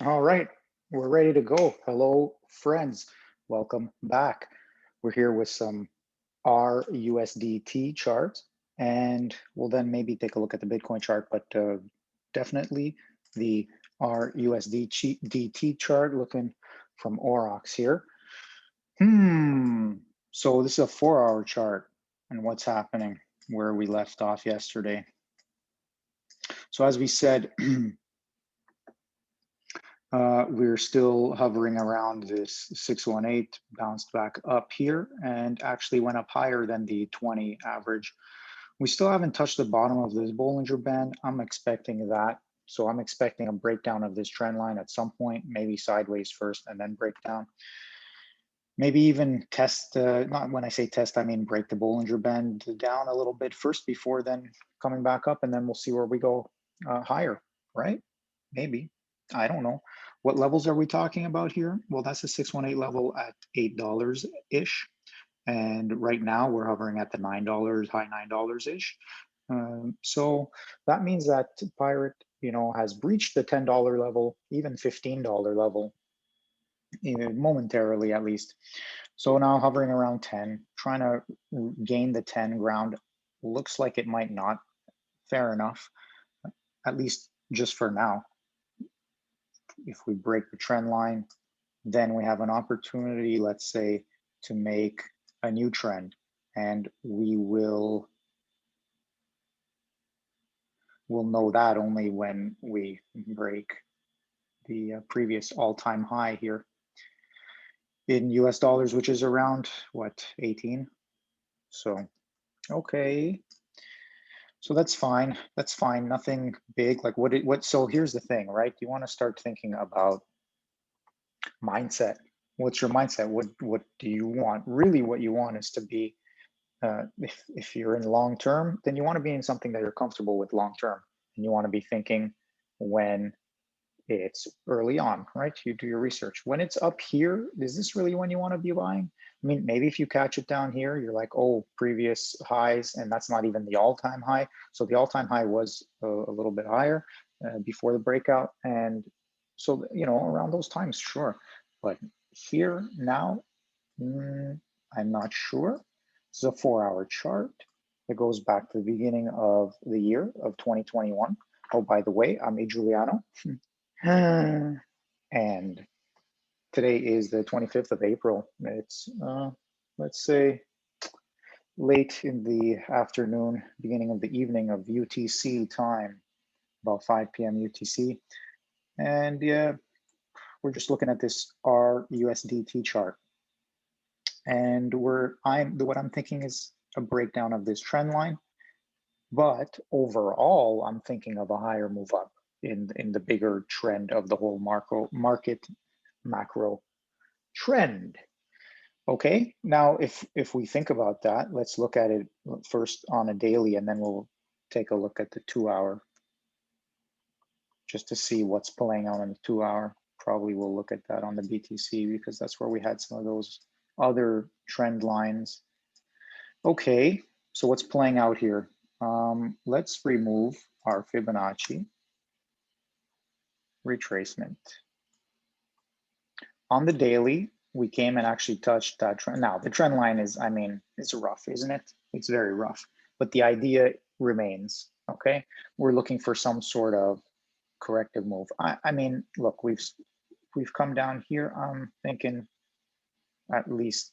All right, we're ready to go. Hello, friends. Welcome back. We're here with some RUSDT charts, and we'll then maybe take a look at the Bitcoin chart, but definitely the RUSDT chart looking from aurox here. So this is a 4-hour chart, and what's happening where we left off yesterday. So as we said, we're still hovering around this 618, bounced back up here and actually went up higher than the 20 average. We still haven't touched the bottom of this Bollinger Band. I'm expecting that. So I'm expecting a breakdown of this trend line at some point, maybe sideways first and then breakdown. Maybe even test, not when I say test, I mean break the Bollinger Band down a little bit first before then coming back up, and then we'll see where we go higher, right? Maybe. I don't know. What levels are we talking about here? Well, that's the 618 level at $8-ish. And right now we're hovering at the $9, high $9-ish. So that means that Pirate, has breached the $10 level, even $15 level, momentarily at least. So now hovering around 10, trying to gain the 10 ground. Looks like it might not. Fair enough, at least just for now. If we break the trend line, then we have an opportunity, let's say, to make a new trend, and we'll know that only when we break the previous all-time high here in US dollars, which is around what, 18. So okay, so that's fine. That's fine. Nothing big. Like what? So here's the thing, right? You want to start thinking about mindset. What's your mindset? What do you want? Really, what you want is to be. If you're in long term, then you want to be in something that you're comfortable with long term, and you want to be thinking when it's early on, right? You do your research. When it's up here, is this really when you want to be buying? I mean, maybe if you catch it down here, you're like, oh, previous highs, and that's not even the all-time high. So the all-time high was a little bit higher before the breakout. And so, around those times, sure. But here now, I'm not sure. This is a 4-hour chart that goes back to the beginning of the year of 2021. Oh, by the way, I'm a Giuliano. And today is the 25th of April. It's, let's say, late in the afternoon, beginning of the evening of UTC time, about 5 p.m. UTC. And yeah, we're just looking at this RUSDT chart. And what I'm thinking is a breakdown of this trend line. But overall, I'm thinking of a higher move up in the bigger trend of the whole market macro trend. Okay, now if we think about that, let's look at it first on a daily, and then we'll take a look at the 2-hour just to see what's playing out on the 2-hour. Probably we'll look at that on the BTC because that's where we had some of those other trend lines. Okay, so what's playing out here? Let's remove our Fibonacci retracement. On the daily, we came and actually touched that trend. Now, the trend line is, I mean, it's rough, isn't it? It's very rough, but the idea remains, okay? We're looking for some sort of corrective move. I mean, look, we've come down here. I'm thinking at least,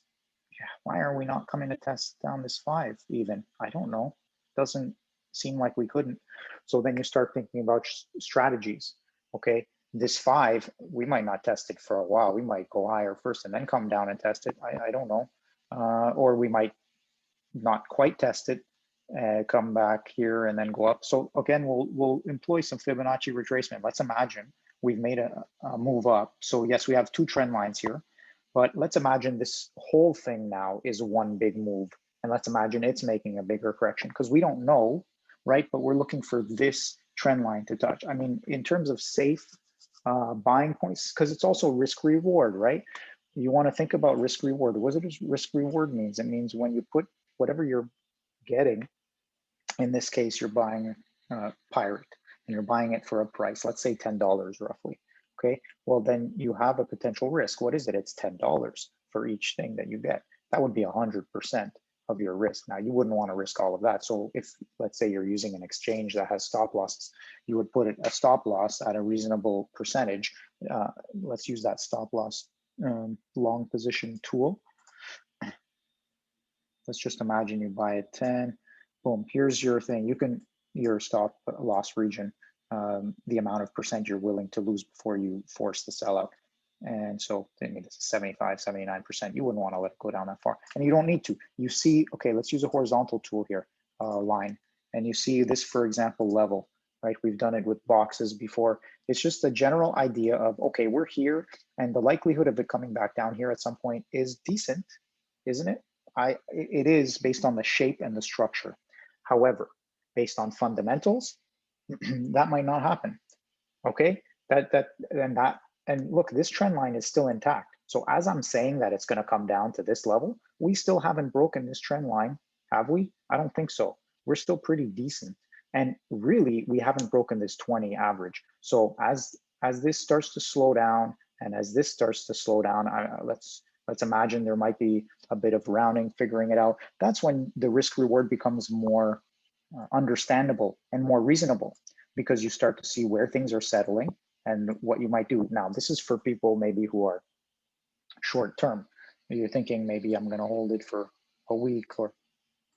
yeah, why are we not coming to test down this 5 even? I don't know. Doesn't seem like we couldn't. So then you start thinking about strategies, okay? This 5, we might not test it for a while. We might go higher first and then come down and test it. I don't know. Or we might not quite test it, come back here and then go up. So again, we'll employ some Fibonacci retracement. Let's imagine we've made a move up. So yes, we have 2 trend lines here, but let's imagine this whole thing now is one big move. And let's imagine it's making a bigger correction because we don't know, right? But we're looking for this trend line to touch. I mean, in terms of safe buying points, because it's also risk reward, right? You want to think about risk reward. What does risk reward means? It means when you put whatever you're getting, in this case, you're buying Pirate and you're buying it for a price, let's say $10 roughly. Okay, well then you have a potential risk. What is it? It's $10 for each thing that you get. That would be 100% of your risk. Now you wouldn't want to risk all of that. So if, let's say, you're using an exchange that has stop losses, you would put a stop loss at a reasonable percentage. Let's use that stop loss long position tool. Let's just imagine you buy at 10. Boom, here's your thing. You can, your stop loss region, the amount of percent you're willing to lose before you force the sellout. And so I mean, it's 75, 79%. You wouldn't want to let it go down that far. And you don't need to. You see, okay, let's use a horizontal tool here, line. And you see this, for example, level, right? We've done it with boxes before. It's just a general idea of, okay, we're here and the likelihood of it coming back down here at some point is decent, isn't it? It is based on the shape and the structure. However, based on fundamentals, that might not happen. Okay, and look, this trend line is still intact. So as I'm saying that it's going to come down to this level, we still haven't broken this trend line, have we? I don't think so. We're still pretty decent. And really, we haven't broken this 20 average. So as this starts to slow down, and as this starts to slow down, let's imagine there might be a bit of rounding, figuring it out. That's when the risk reward becomes more understandable and more reasonable, because you start to see where things are settling and what you might do. Now, this is for people maybe who are short term. You're thinking maybe I'm going to hold it for a week or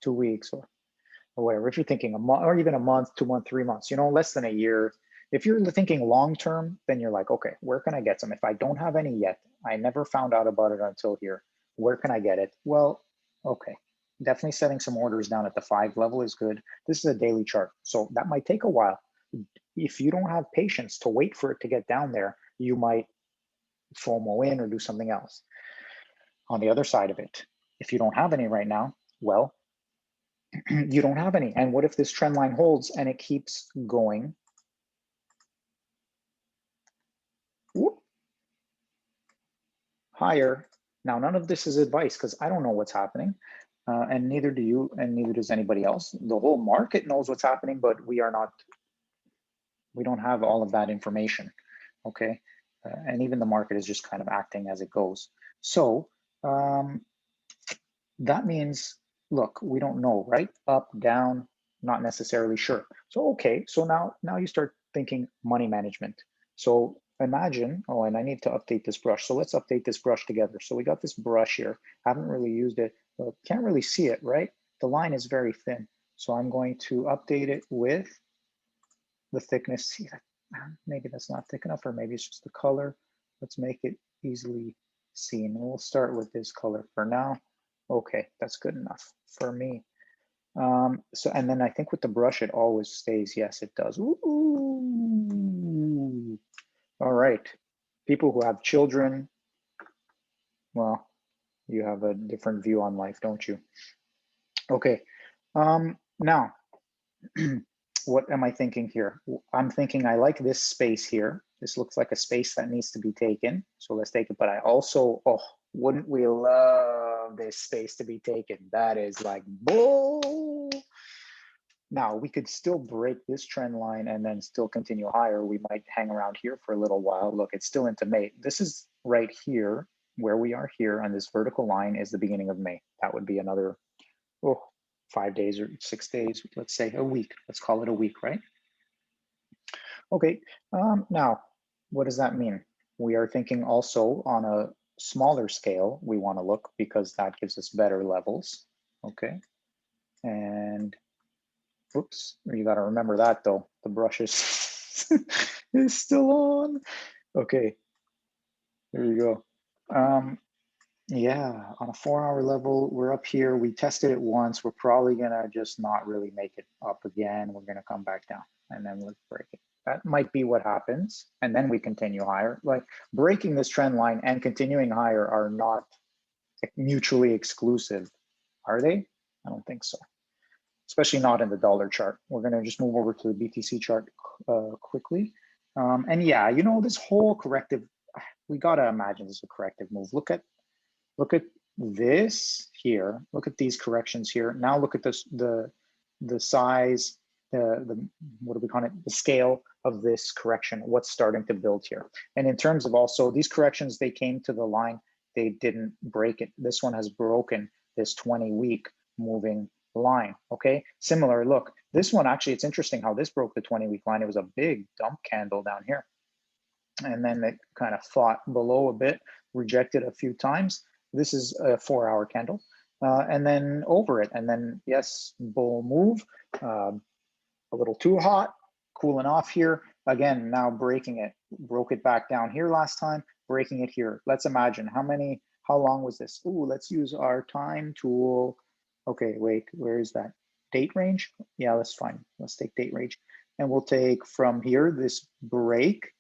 2 weeks or whatever. If you're thinking a month or even a month, 2 months, 3 months, less than a year. If you're thinking long term, then you're like, okay, where can I get some? If I don't have any yet, I never found out about it until here. Where can I get it? Well, okay, definitely setting some orders down at the 5 level is good. This is a daily chart, so that might take a while. If you don't have patience to wait for it to get down there, you might FOMO in or do something else. On the other side of it, if you don't have any right now, well, you don't have any. And what if this trend line holds and it keeps going higher? Now, none of this is advice because I don't know what's happening, and neither do you, and neither does anybody else. The whole market knows what's happening, but we don't have all of that information, okay? And even the market is just kind of acting as it goes. So that means, look, we don't know, right? Up, down, not necessarily sure. So, okay, so now you start thinking money management. So imagine, oh, and I need to update this brush. So let's update this brush together. So we got this brush here. Haven't really used it, but can't really see it, right? The line is very thin. So I'm going to update it with the thickness. See, maybe that's not thick enough, or maybe it's just the color. Let's make it easily seen. We'll start with this color for now. Okay, that's good enough for me. So, and then I think with the brush, it always stays. Yes, it does. Ooh. All right. People who have children, well, you have a different view on life, don't you? Okay. Now, what am I thinking here? I'm thinking I like this space here. This looks like a space that needs to be taken. So let's take it. But I also, oh, wouldn't we love this space to be taken? That is like, bull. Now we could still break this trend line and then still continue higher. We might hang around here for a little while. Look, it's still into May. This is right here where we are here, and this vertical line is the beginning of May. That would be another, 5 days or 6 days, let's say a week. Let's call it a week, right? Okay, now, what does that mean? We are thinking also on a smaller scale, we want to look because that gives us better levels, okay? And, oops, you got to remember that though, the brush is, is still on. Okay, there you go. Yeah, on a 4-hour level, we're up here. We tested it once. We're probably gonna just not really make it up again. We're gonna come back down and then let's break it. That might be what happens. And then we continue higher. Like breaking this trend line and continuing higher are not mutually exclusive, are they? I don't think so, especially not in the dollar chart. We're gonna just move over to the BTC chart quickly. And yeah, this whole corrective, we gotta imagine this is a corrective move. Look at this here. Look at these corrections here. Now look at this, the size what do we call it, the scale of this correction, what's starting to build here. And in terms of also these corrections, they came to the line, they didn't break it. This one has broken this 20-week moving line. Okay, similar look, this one actually, it's interesting how this broke the 20-week line. It was a big dump candle down here, and then it kind of fought below a bit, rejected a few times. This is a 4-hour candle, and then over it, and then yes, bull move, a little too hot, cooling off here again, now breaking it, broke it back down here last time, breaking it here. Let's imagine how long was this? Ooh, let's use our time tool. Okay, wait, where is that? Date range? Yeah, that's fine. Let's take date range. And we'll take from here, this break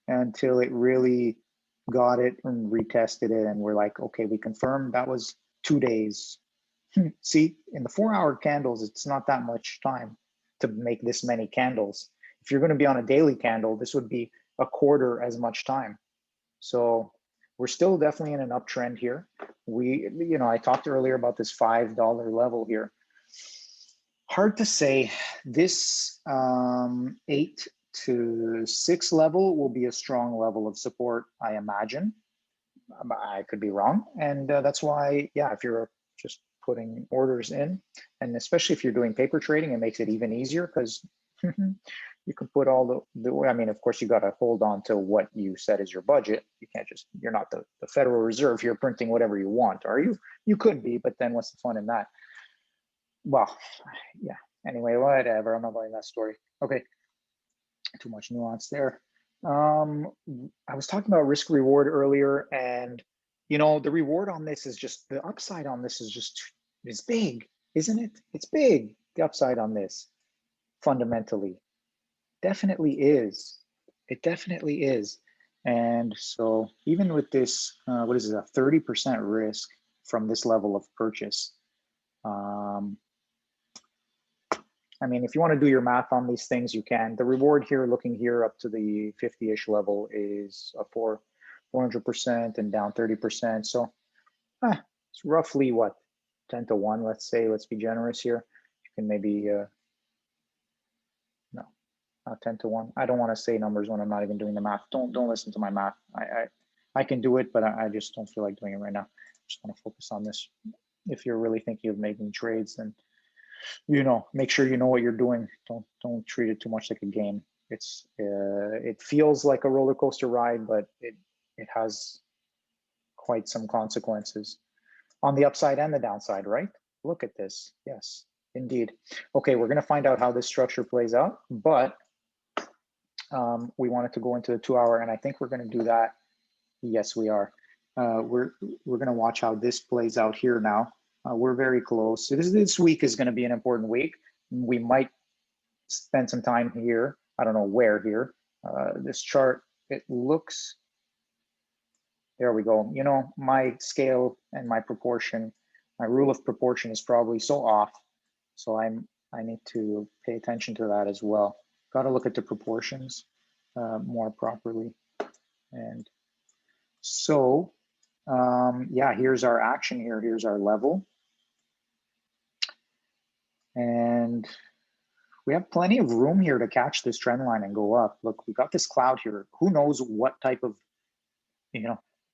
until it really got it and retested it. And we're like, okay, we confirmed that was 2 days. See, in the 4-hour candles, it's not that much time to make this many candles. If you're going to be on a daily candle, this would be a quarter as much time. So we're still definitely in an uptrend here. I talked earlier about this $5 level here. Hard to say. This 8 to 6 level will be a strong level of support, I imagine. I could be wrong. And that's why, yeah, if you're just putting orders in, and especially if you're doing paper trading, it makes it even easier because you can put all I mean, of course, you got to hold on to what you set as your budget. You can't just, you're not the Federal Reserve here printing whatever you want, are you? You could be, but then what's the fun in that? Well, yeah, anyway, whatever, I'm not buying that story. Okay, too much nuance there. I was talking about risk reward earlier, and the reward on this is just, the upside on this is just, it's big, isn't it? It's big, the upside on this, fundamentally. Definitely is. It definitely is. And so even with this, what is it, a 30% risk from this level of purchase. I mean, if you want to do your math on these things, you can. The reward here, looking here up to the 50-ish level, is a 400% and down 30%. So it's roughly what, 10 to 1, let's say. Let's be generous here. You can maybe, no, not 10 to 1. I don't want to say numbers when I'm not even doing the math. Don't listen to my math. I can do it, but I just don't feel like doing it right now. I just want to focus on this. If you're really thinking of making trades, then make sure you know what you're doing. Don't treat it too much like a game. It feels like a roller coaster ride, but it has quite some consequences on the upside and the downside, right? Look at this. Yes, indeed. Okay, we're going to find out how this structure plays out, but we wanted to go into the 2-hour, and I think we're going to do that. Yes, we are. We're going to watch how this plays out here now. We're very close. This week is going to be an important week. We might spend some time here. I don't know where here. This chart, it looks, there we go. My scale and my proportion, my rule of proportion is probably so off. So I need to pay attention to that as well. Got to look at the proportions more properly. And so, yeah, here's our action here. Here's our level. And we have plenty of room here to catch this trend line and go up. Look, we got this cloud here. Who knows what type of,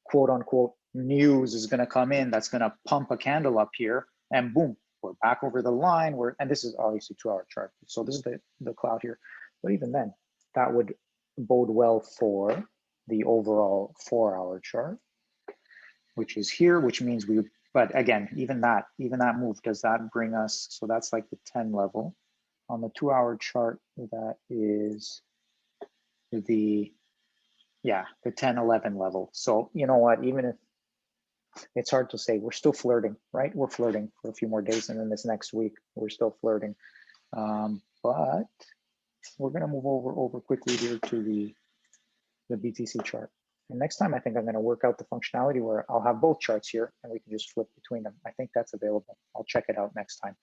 quote unquote, news is going to come in that's going to pump a candle up here, and boom, we're back over the line. And this is obviously 2-hour chart. So this is the cloud here. But even then, that would bode well for the overall 4-hour chart, which is here, which means but again, even that move, does that bring us, so that's like the 10 level. On the 2-hour chart, that is the 10, 11 level. So you know what, even if it's hard to say, we're still flirting, right? We're flirting for a few more days, and then this next week, we're still flirting. But we're gonna move over quickly here to the BTC chart. And next time, I think I'm going to work out the functionality where I'll have both charts here and we can just flip between them. I think that's available. I'll check it out next time.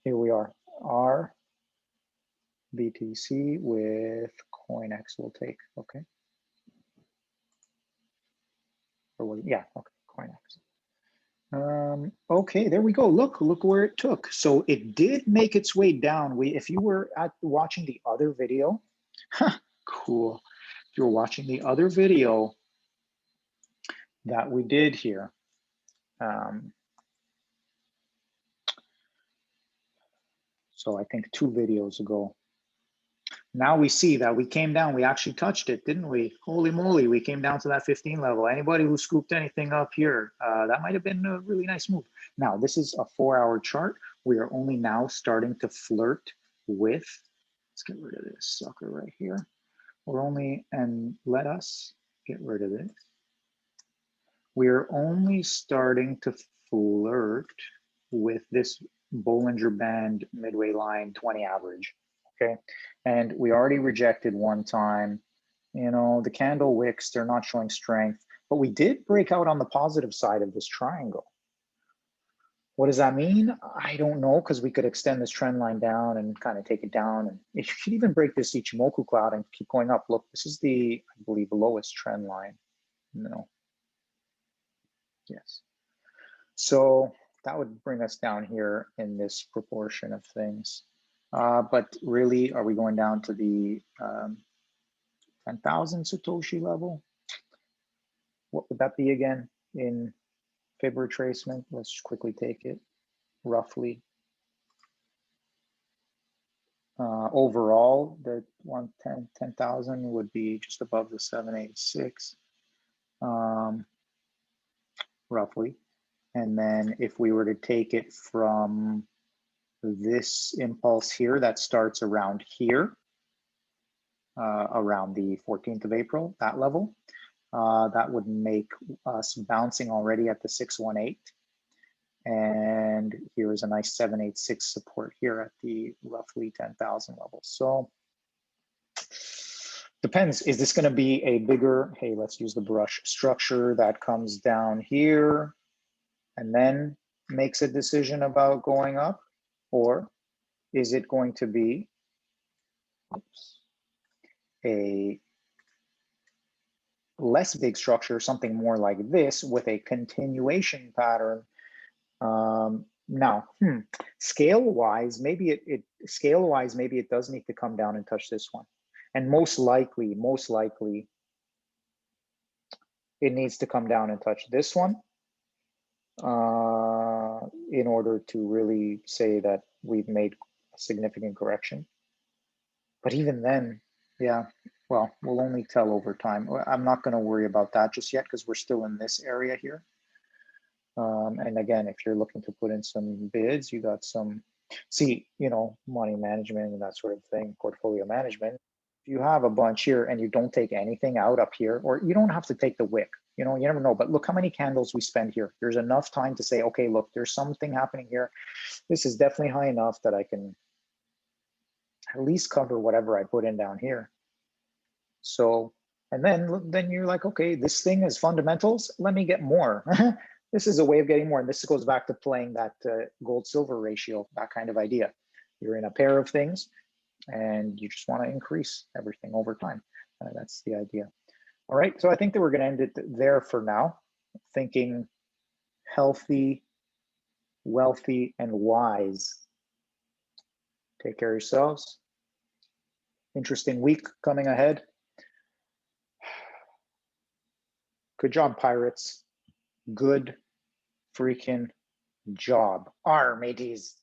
Here we are. Our BTC with CoinX we'll take. Okay. Or yeah, okay, CoinX. Okay, there we go. Look where it took. So it did make its way down. If you were watching the other video, cool. If you were watching the other video that we did here, so I think 2 videos ago. Now we see that we came down, we actually touched it, didn't we? Holy moly, we came down to that 15 level. Anybody who scooped anything up here, that might have been a really nice move. Now, this is a 4-hour chart. We are only now starting to flirt with, let's get rid of this sucker right here. And let us get rid of this. We're only starting to flirt with this Bollinger Band midway line 20 average. Okay, and we already rejected one time. You know, the candle wicks, they're not showing strength, but we did break out on the positive side of this triangle. What does that mean? I don't know, because we could extend this trend line down and kind of take it down. And you could even break this Ichimoku cloud and keep going up. Look, this is the, I believe, lowest trend line. No. Yes. So that would bring us down here in this proportion of things. But really, are we going down to the 10,000 Satoshi level? What would that be again in fib retracement? Let's just quickly take it, roughly. Overall, the 10,000 would be just above the 786, roughly. And then if we were to take it from this impulse here that starts around here, around the 14th of April, that level, that would make us bouncing already at the 618. And here is a nice 786 support here at the roughly 10,000 level. So depends, is this going to be a bigger, hey, let's use the brush, structure that comes down here and then makes a decision about going up? Or is it going to be a less big structure, something more like this with a continuation pattern? Now, scale-wise, maybe it does need to come down and touch this one. And most likely, it needs to come down and touch this one in order to really say that we've made a significant correction. But even then, yeah, well, we'll only tell over time. I'm not going to worry about that just yet because we're still in this area here. And again, if you're looking to put in some bids, you got some, see, you know, money management and that sort of thing, portfolio management. If you have a bunch here and you don't take anything out up here, or you don't have to take the wick, you know, you never know, but look how many candles we spend here. There's enough time to say, okay, look, there's something happening here. This is definitely high enough that I can at least cover whatever I put in down here. So, and then you're like, okay, this thing is fundamentals. Let me get more. This is a way of getting more. And this goes back to playing that gold silver ratio, that kind of idea. You're in a pair of things and you just want to increase everything over time. That's the idea. All right, so I think that we're going to end it there for now. Thinking healthy, wealthy, and wise. Take care of yourselves. Interesting week coming ahead. Good job, pirates. Good freaking job. Arr, mateys.